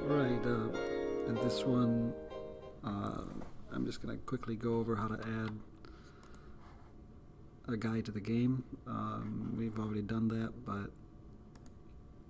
Right, in this one, I'm just going to quickly go over how to add a guide to the game. We've already done that, but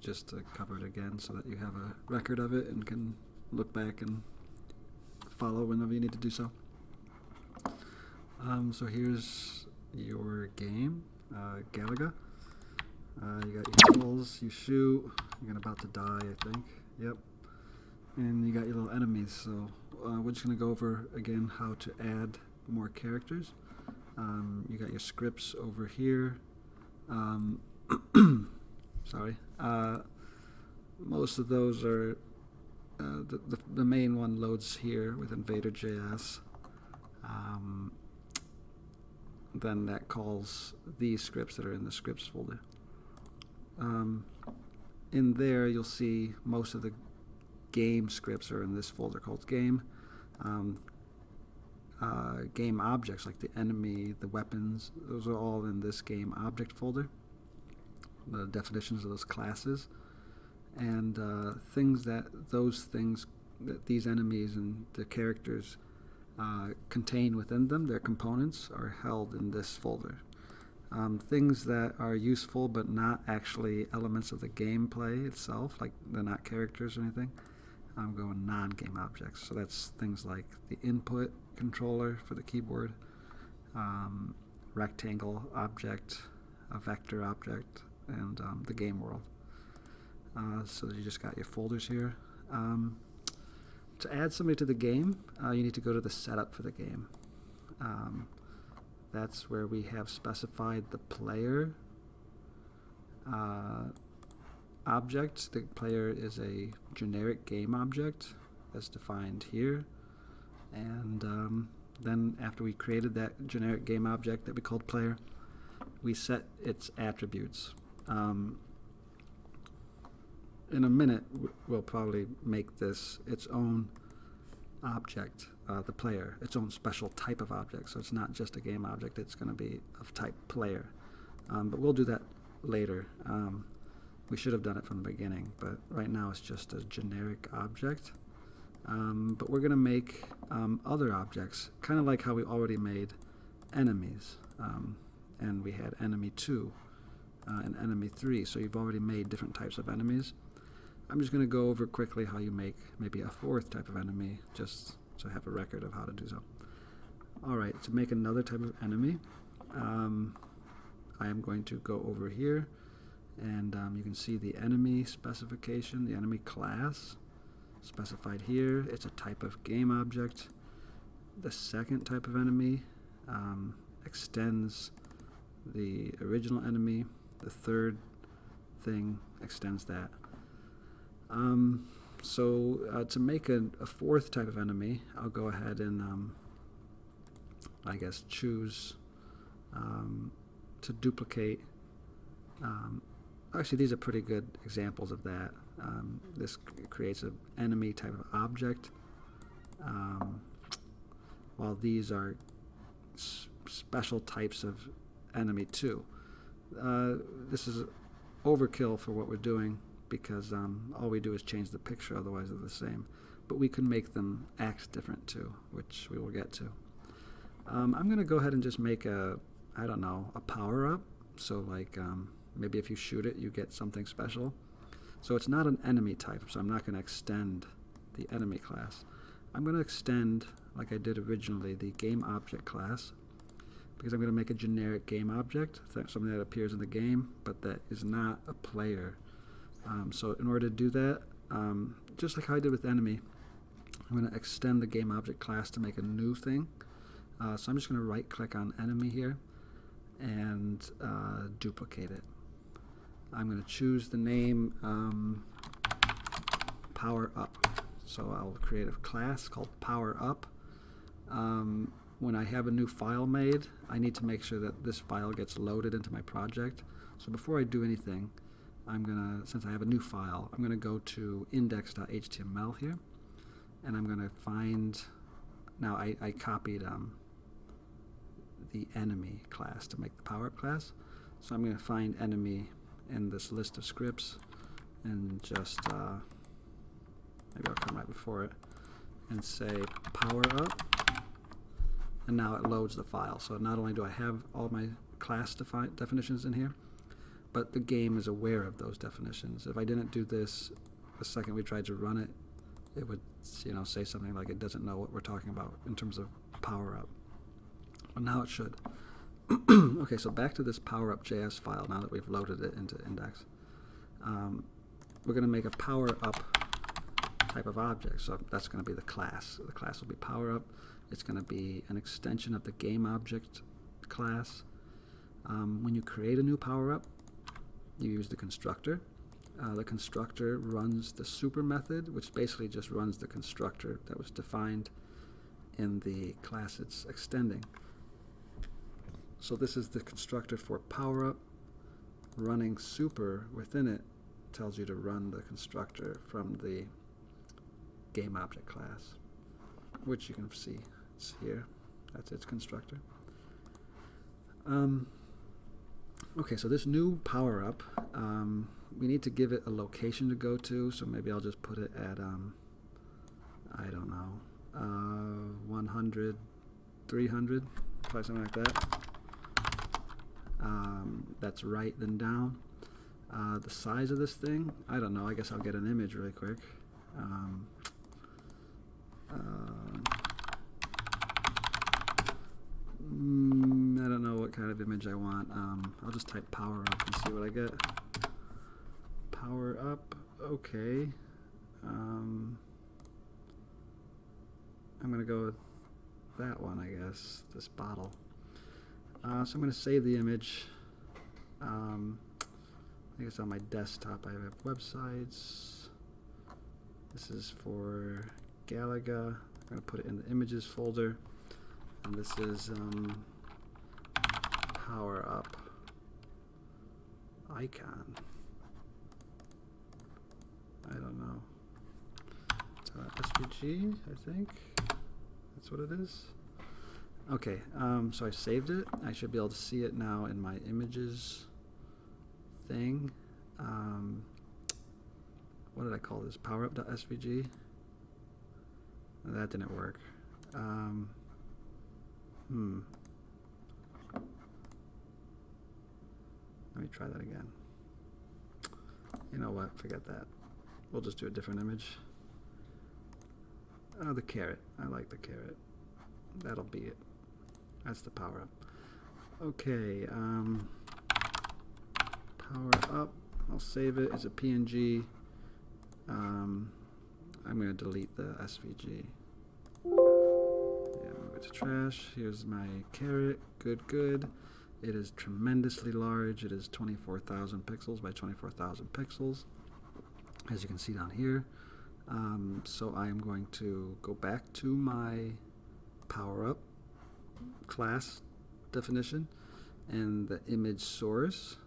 just to cover it again so that you have a record of it and can look back and follow whenever you need to do so. So here's your game, Galaga. You got your tools, you shoot, you're about to die, I think. Yep. And you got your little enemies, so we're just going to go over again how to add more characters. You got your scripts over here. Sorry. Most of those are, the main one loads here with Invader.js. Then that calls these scripts that are in the scripts folder. In there you'll see most of the game scripts are in this folder called game. Game objects like the enemy, the weapons, those are all in this game object folder. The definitions of those classes and those things that these enemies and the characters contain within them, their components, are held in this folder. Things that are useful but not actually elements of the gameplay itself, like they're not characters or anything, I'm going non-game objects. So that's things like the input controller for the keyboard, rectangle object, a vector object, and the game world. So you just got your folders here. To add somebody to the game, you need to go to the setup for the game. That's where we have specified the player object. The player is a generic game object as defined here. And then after we created that generic game object that we called player, we set its attributes. In a minute, we'll probably make this its own object, the player, its own special type of object. So it's not just a game object, it's going to be of type player. But we'll do that later. We should have done it from the beginning, but right now it's just a generic object. But we're going to make other objects, kind of like how we already made enemies. And we had enemy 2 and enemy 3, so you've already made different types of enemies. I'm just going to go over quickly how you make maybe a 4th type of enemy, just to have a record of how to do so. Alright, to make another type of enemy, I am going to go over here, and you can see the enemy specification, the enemy class specified here. It's a type of game object. The second type of enemy extends the original enemy. The third thing extends that. To make a 4th type of enemy, I'll go ahead and I guess choose to duplicate. Actually, these are pretty good examples of that. This creates an enemy type of object, while these are special types of enemy too. This is overkill for what we're doing because all we do is change the picture, otherwise they're the same. But we can make them act different too, which we will get to. I'm going to go ahead and just make a power-up. So like maybe if you shoot it, you get something special. So it's not an enemy type, so I'm not going to extend the enemy class. I'm going to extend, like I did originally, the game object class, because I'm going to make a generic game object, something that appears in the game, but that is not a player. So in order to do that, just like how I did with enemy, I'm going to extend the game object class to make a new thing. So I'm just going to right-click on enemy here and duplicate it. I'm going to choose the name Power Up. So I'll create a class called Power Up. When I have a new file made, I need to make sure that this file gets loaded into my project. So before I do anything, since I have a new file, I'm going to go to index.html here, and I'm going to find, now I copied the enemy class to make the Power Up class. So I'm going to find enemy in this list of scripts and just maybe I'll come right before it, and say power up, and now it loads the file. So not only do I have all my class definitions in here, but the game is aware of those definitions. If I didn't do this, the second we tried to run it, it would, you know, say something like it doesn't know what we're talking about in terms of power up. But now it should. Okay, so back to this power up JS file now that we've loaded it into index. We're going to make a power up type of object. So that's going to be the class. The class will be power up. It's going to be an extension of the game object class. When you create a new power up, you use the constructor. The constructor runs the super method, which basically just runs the constructor that was defined in the class it's extending. So this is the constructor for power up. Running super within it tells you to run the constructor from the game object class, which you can see it's here. That's its constructor. Okay, so this new power up, we need to give it a location to go to, so maybe I'll just put it at, I don't know, 100, 300, probably something like that. That's right, then down. The size of this thing, I don't know, I guess I'll get an image really quick. I don't know what kind of image I want. I'll just type power up and see what I get. Power up, okay. I'm going to go with that one, I guess, this bottle. So I'm going to save the image. I guess on my desktop I have websites. This is for Galaga. I'm going to put it in the images folder. And this is power up icon. I don't know. SVG, I think. That's what it is. Okay, so I saved it. I should be able to see it now in my images thing. What did I call this? PowerUp.svg? That didn't work. Let me try that again. You know what? Forget that. We'll just do a different image. Oh, the carrot. I like the carrot. That'll be it. That's the power up. Okay, power up. I'll save it as a PNG. I'm going to delete the SVG. Yeah, move it to trash. Here's my carrot. Good, good. It is tremendously large. It is 24,000 pixels by 24,000 pixels, as you can see down here. So I am going to go back to my power up class definition and the image source.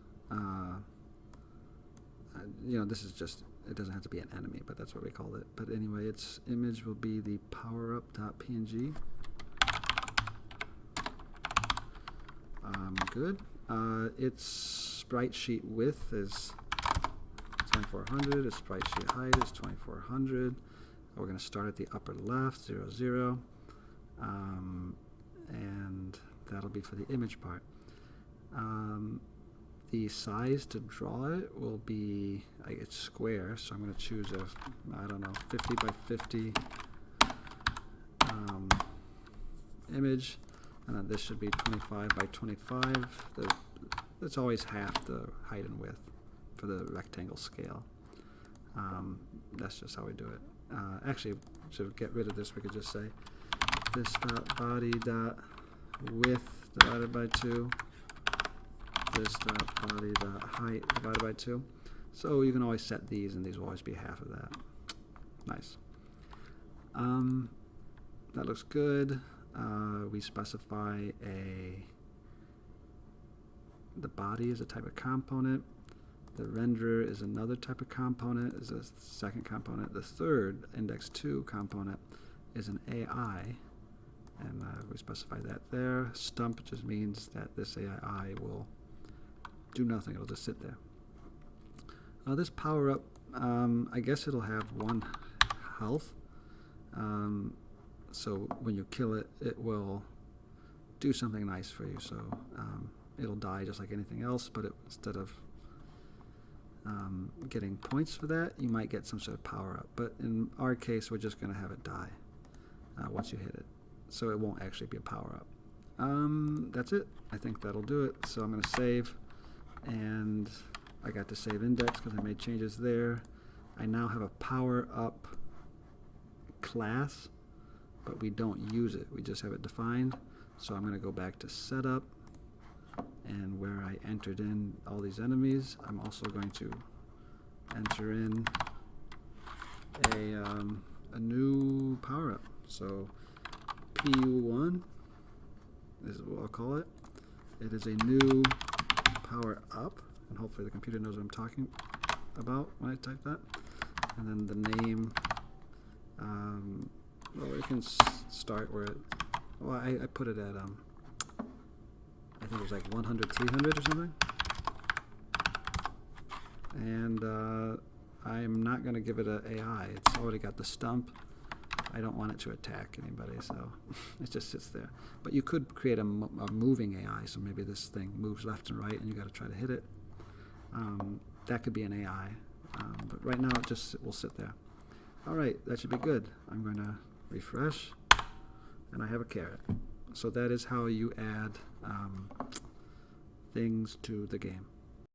You know, this is just, it doesn't have to be an enemy, but that's what we call it. But anyway, its image will be the powerup.png. Good. Its sprite sheet width is 2400. Its sprite sheet height is 2400. We're going to start at the upper left, 0, 0. And that'll be for the image part. The size to draw it will be, it's square, so I'm going to choose a, I don't know, 50 by 50 image, and then this should be 25 by 25. That's always half the height and width for the rectangle scale. That's just how we do it. Actually, to get rid of this, we could just say this dot body dot width divided by 2. This dot body dot height divided by 2. So you can always set these, and these will always be half of that. Nice. That looks good. We specify the body is a type of component. The renderer is another type of component, is a second component. The third, index 2 component, is an AI, and we specify that there. Stump just means that this AI will do nothing, it'll just sit there. This power up, I guess it'll have one health. So when you kill it, it will do something nice for you. So it'll die just like anything else, but instead of getting points for that, you might get some sort of power up. But in our case, we're just going to have it die once you hit it. So it won't actually be a power up. That's it. I think that'll do it. So I'm going to save, and I got the save index because I made changes there. I now have a power up class, but we don't use it. We just have it defined. So I'm going to go back to setup, and where I entered in all these enemies, I'm also going to enter in a new power up. So PU1 is what I'll call it. It is a new power up, and hopefully the computer knows what I'm talking about when I type that. And then the name, well, we can start where it, well, I put it at, I think it was like 100, 300 or something. And I'm not going to give it an AI. It's already got the stump. I don't want it to attack anybody, so it just sits there. But you could create a moving AI, so maybe this thing moves left and right, and you got to try to hit it. That could be an AI, but right now it just will sit there. All right, that should be good. I'm going to refresh, and I have a carrot. So that is how you add things to the game.